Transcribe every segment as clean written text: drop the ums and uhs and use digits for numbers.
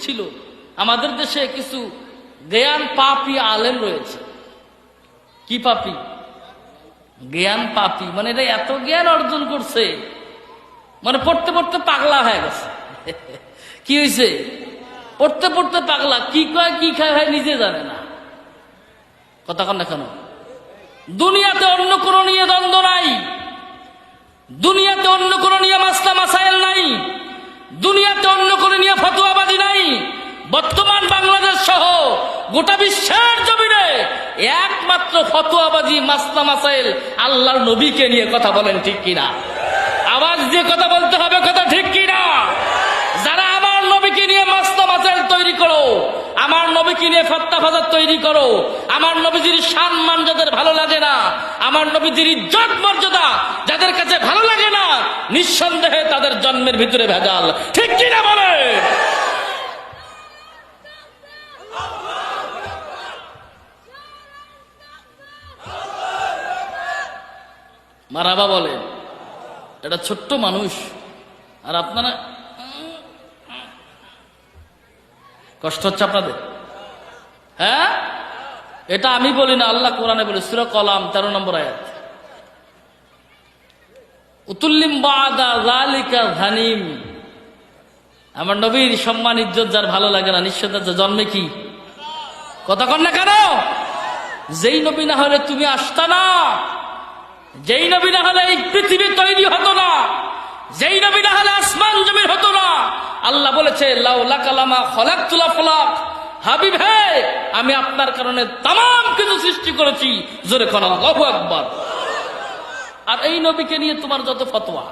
ছিল। আমাদের দেশে কিছু জ্ঞান পাপী আলেম রয়েছে। কি পাপী? জ্ঞান পাপী, মানে এরা এত জ্ঞান অর্জন করছে, মানে পড়তে পড়তে পাগলা হয়ে গেছে। কি হয়েছে? পড়তে পড়তে পাগলা, কি কয় কি খায় ভাই নিজে জানে না। কথা কন না কেন? দুনিয়াতে অন্য কোনো নিয়ে দ্বন্দ্ব নাই, দুনিয়াতে অন্য কোনো নিয়ে মাসলা মাসাইল নাই, দুনিয়াতে অন্য কোনো নিয়ে ফতোয়াবাজি নাই। বর্তমান বাংলাদেশ সহ গোটা বিশ্বের জমিনে একমাত্র ফতোয়াবাজি মাসলা মাসাইল আল্লাহর নবীকে নিয়ে। কথা বলেন ঠিক কিনা? আওয়াজ দিয়ে কথা বলতে হবে, কথা ঠিক কিনা? যারা আমার নবীকে নিয়ে মাসলা মাসাইল তৈরি করো, আমার নবীকে নিয়ে ফতোয়া ফাসাদ তৈরি করো, আমার নবীজির সম্মান যাদের ভালো লাগে না, আমার নবীজির ইজ্জত মর্যাদা যাদের কাছে ভালো লাগে না, নিঃসন্দেহে তাদের জন্মের ভিতরে ভেজাল। ঠিক কিনা বলে? মারাবা বলেন। এটা ছোট্ট মানুষ, আর আপনারা কষ্ট হচ্ছে আপনাদের? হ্যাঁ, এটা আমি বলি না, আল্লাহ কোরআনে বলে, সূরা কলাম 13 নম্বর আয়াত, উতুল্লিম বাদা যালিকা যানিম। আমার নবীর সম্মান ইজ্জত যার ভালো লাগে না, নিঃসন্দেহে জন্মে কি? কথা কন না কেন? যেই নবী না হলে তুমি আসতা না, যেই নবী না হলে এই পৃথিবী তৈরি হতো না, যেই নবী না হলে আসমান জমিন হতো না। আল্লাহ বলেছে, লাউলা কালামা খলাকতুল আফলাক, হাবিব হে, আমি আপনার কারণে তামাম কিছু সৃষ্টি করেছি। জোরে কোন আল্লাহু আকবার। আর এই নবীকে নিয়ে তোমার যত ফতোয়া,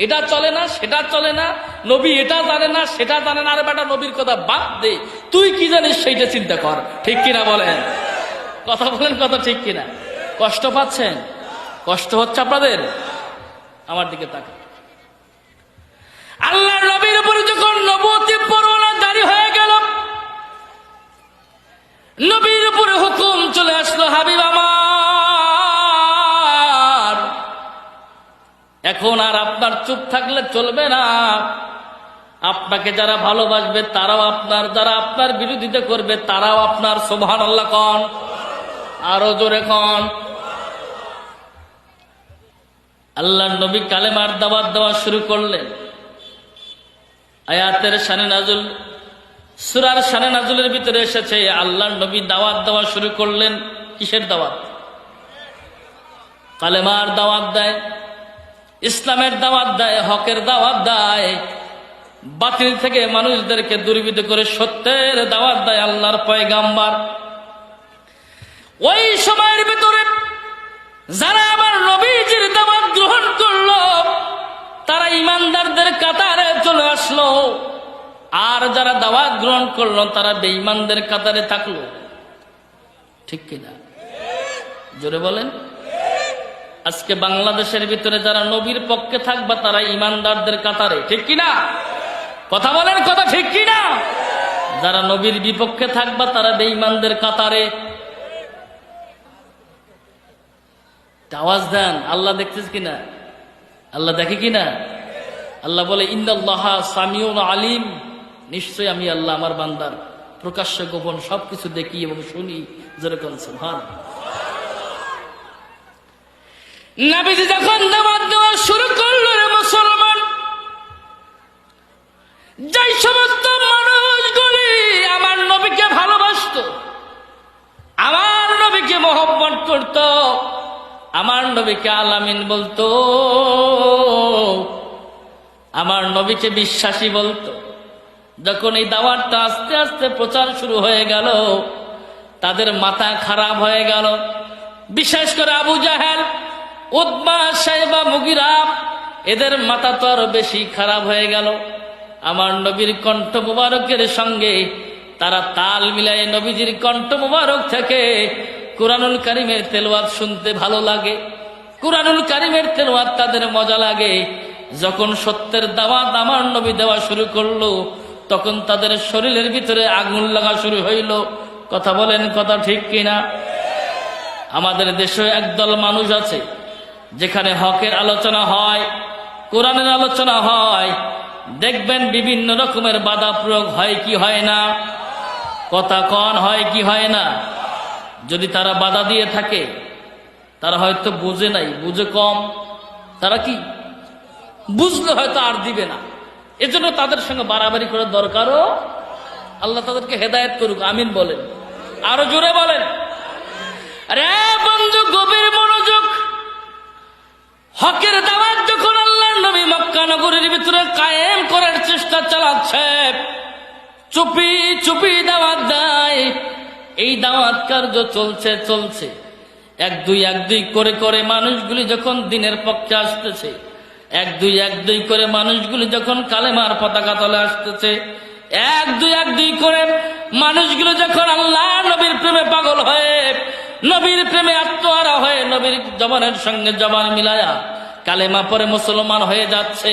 এটা চলে না, সেটা চলে না, নবী এটা জানে না, সেটা জানে না। আরে বেটা, নবীর কথা বাদ দে, তুই কি জানিস সেইটা চিন্তা কর। ঠিক কিনা বলেন? কথা বলেন, কথা ঠিক কিনা? কষ্ট পাচ্ছেন? কষ্ট হচ্ছে আপনাদের? আমার দিকে তাকান। আল্লাহর নবীর উপরে যখন নবুয়তি পরোয়ানা জারি হয়ে গেল, নবীর উপরে হুকুম চলে আসলো, হাবিব আমার, এখন আর আপনার চুপ থাকলে চলবে না। আপনাকে যারা ভালোবাসবে তারাও আপনার, যারা আপনার বিরোধিতা করবে তারাও আপনার। সুবহানাল্লাহ কন, আরো জোরে কন। আল্লাহর নবী কালেমার দাওয়াত দেওয়া শুরু করলেন। আয়াতের শানে নাজুল, সূরার শানে নাজুলের ভিতরে এসেছে, আল্লাহর নবী দাওয়াত দেওয়া শুরু করলেন। কিসের দাওয়াত? কালেমার দাওয়াত দেয়, ইসলামের দাওয়াত দেয়, হকের দাওয়াত দেয়, বাতিল থেকে মানুষদেরকে দূরীভূত করে সত্যের দাওয়াত দেয় আল্লাহর পয়গাম্বার। ওই সময়ের ভিতরে যারা আমার নবীজির দাওয়াত গ্রহণ করলো তারা ইমানদারদের কাতারে চলে আসলো, আর যারা দাওয়াত গ্রহণ করলো তারা বেঈমানদের কাতারে থাকলো। ঠিক কিনা? জোরে বলেন। আজকে বাংলাদেশের ভিতরে যারা নবীর পক্ষে থাকবে তারা ইমানদারদের কাতারে। ঠিক কিনা? কথা বলেন, কথা ঠিক কিনা? যারা নবীর বিপক্ষে থাকবে তারা বেঈমানদের কাতারে। আওয়াজ দেন, আল্লাহ দেখতেছে কিনা? আল্লাহ দেখে কিনা? আল্লাহ বলে, ইন্নাল্লাহা সামিউন আলিম, নিশ্চয় আমি আল্লাহ আমার বান্দার প্রকাশ্য গোপন সবকিছু দেখি এবং শুনি। যেরকম সুবহানাল্লাহ। নবীজি যখন দাওয়াত দেওয়া শুরু করলো, রে মুসলমান, যেই সমস্ত মানুষগুলি আমার নবীকে ভালোবাসতো, আমার নবীকে মহব্বত করত, আমার নবীকে আলামিন বলতো, আমার নবীকে বিশ্বাসী বলতো, যখন এই দাওয়াতটা আস্তে আস্তে প্রচার শুরু হয়ে গেল, তাদের মাথা খারাপ হয়ে গেল। বিশেষ করে আবু জাহেল, উতবা, শাইবা, মুগিরা, এদের মাথা তো আরো বেশি খারাপ হয়ে গেল। আমার নবীর কণ্ঠ মুবারকের সঙ্গে তারা তাল মিলায় নবীজির কণ্ঠ মুবারক থেকে কুরআনুল কারীমের তেলাওয়াত শুনতে ভালো লাগে, কুরআনুল কারীমের তেলাওয়াত তাদের মজা লাগে। যখন সত্যের দাওয়াত আমার নবী দেওয়া শুরু করলো, তখন তাদের শরীরের ভিতরে আগুন লাগা শুরু হইল। কথা বলেন, কথা ঠিক কিনা? আমাদের দেশে একদল মানুষ আছে, যেখানে হকের আলোচনা হয়, কোরআনের আলোচনা হয়, দেখবেন বিভিন্ন রকমের বাধা প্রয়োগ হয় কি হয় না? কথা কন, হয় কি হয় না? যদি তারা বাধা দিয়ে থাকে, তারা হয়তো বুঝে নাই, বুঝে কম, তারা কি বুঝলে হয়তো আর দিবে না। এজন্য তাদের সঙ্গে বাড়াবাড়ি করার দরকারও। আল্লাহ তাদেরকে হেদায়েত করুক, আমিন বলেন, আরো জোরে বলেন। আরে বন্ধু, গভীর মনোযোগ। হকের দাওয়াত যখন আল্লাহর নবী মক্কা নগরীর ভিতরে কায়েম করার চেষ্টা চালাচ্ছে, চুপি চুপি দাওয়াত দেয়। এই দাওয়াত কার্য চলছে। এক দুই করে করে মানুষগুলি যখন দিনের পক্ষে আসতেছে, এক দুই করে মানুষগুলি যখন কালেমার পতাকা তলে আসতেছে, এক দুই করে মানুষগুলো যখন আল্লাহ নবীর প্রেমে পাগল হয়ে, নবীর প্রেমে আত্মহারা হয়ে, নবীর জবানের সঙ্গে জবান মিলায়া কালেমা পরে মুসলমান হয়ে যাচ্ছে,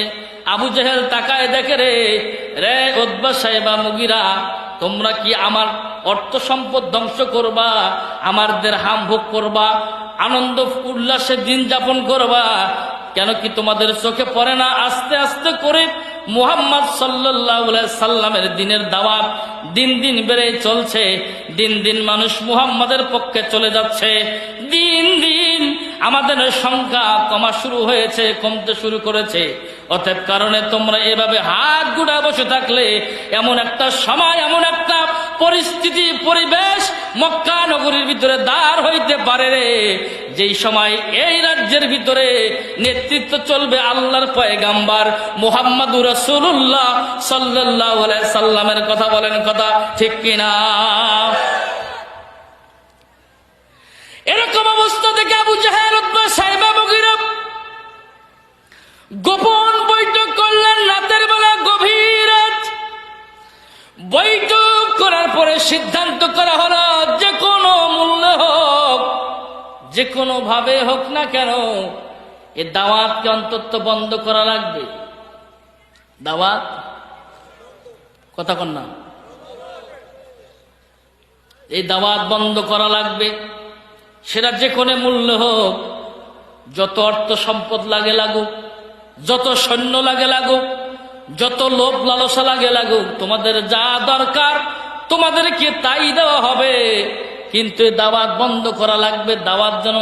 আবু জেহেল তাকায় দেখে, রে উতবা সাহেবা মুগিরা, তোমরা কি আমার অর্থ সম্পদ ধ্বংস করবা, আমাদের হাম ভোগ করবা, আনন্দ উল্লাসে দিন যাপন করবা? কেন কি তোমাদের চোখে পড়ে না আস্তে আস্তে করে মুহাম্মদ সাল্লাল্লাহু আলাইহি সাল্লামের দিনের দাওয়াত দিন দিন বেড়ে চলছে, দিন দিন মানুষ মুহাম্মাদের পক্ষে চলে যাচ্ছে, দিন দিন আমাদের সংখ্যা কমতে শুরু করেছে। অতএব কারণে তোমরা এভাবে হাত গুড়া বসে থাকলে এমন একটা সময়, এমন একটা পরিস্থিতি, পরিবেশ মক্কা নগরীর ভিতরে দাঁড় হইতে পারে রে, যেই সময় এই রাজ্যের ভিতরে নেতৃত্ব চলবে আল্লাহর পয়গাম্বার মুহাম্মাদুর রাসূলুল্লাহ সাল্লাল্লাহু আলাইহি সাল্লামের। কথা বলেন, কথা ঠিক কিনা? এরকম অবস্থা থেকে আবু জাহেল, উতবা, সাইবা, মুগীরা গোপন বৈঠক করলেন রাতের বেলা, গভীর রাত। বৈঠক করার পরে সিদ্ধান্ত করা হলো, যে কোনো মূল্যে হোক, যে কোনো ভাবে হোক না কেন, এ দাওয়াতকে অন্তত বন্ধ করা লাগবে। দাওয়াত, কথা কন না, এই দাওয়াত বন্ধ করা লাগবে। সেটা যে কোনো মূল্য হোক, যত অর্থ সম্পদ লাগে লাগুক, যত সৈন্য লাগে লাগুক, যত লোভ লালসা লাগে লাগুক, তোমাদের যা দরকার তোমাদেরকে তাই দেওয়া হবে, কিন্তু দাওয়াত বন্ধ করা লাগবে। দাওয়াত যেন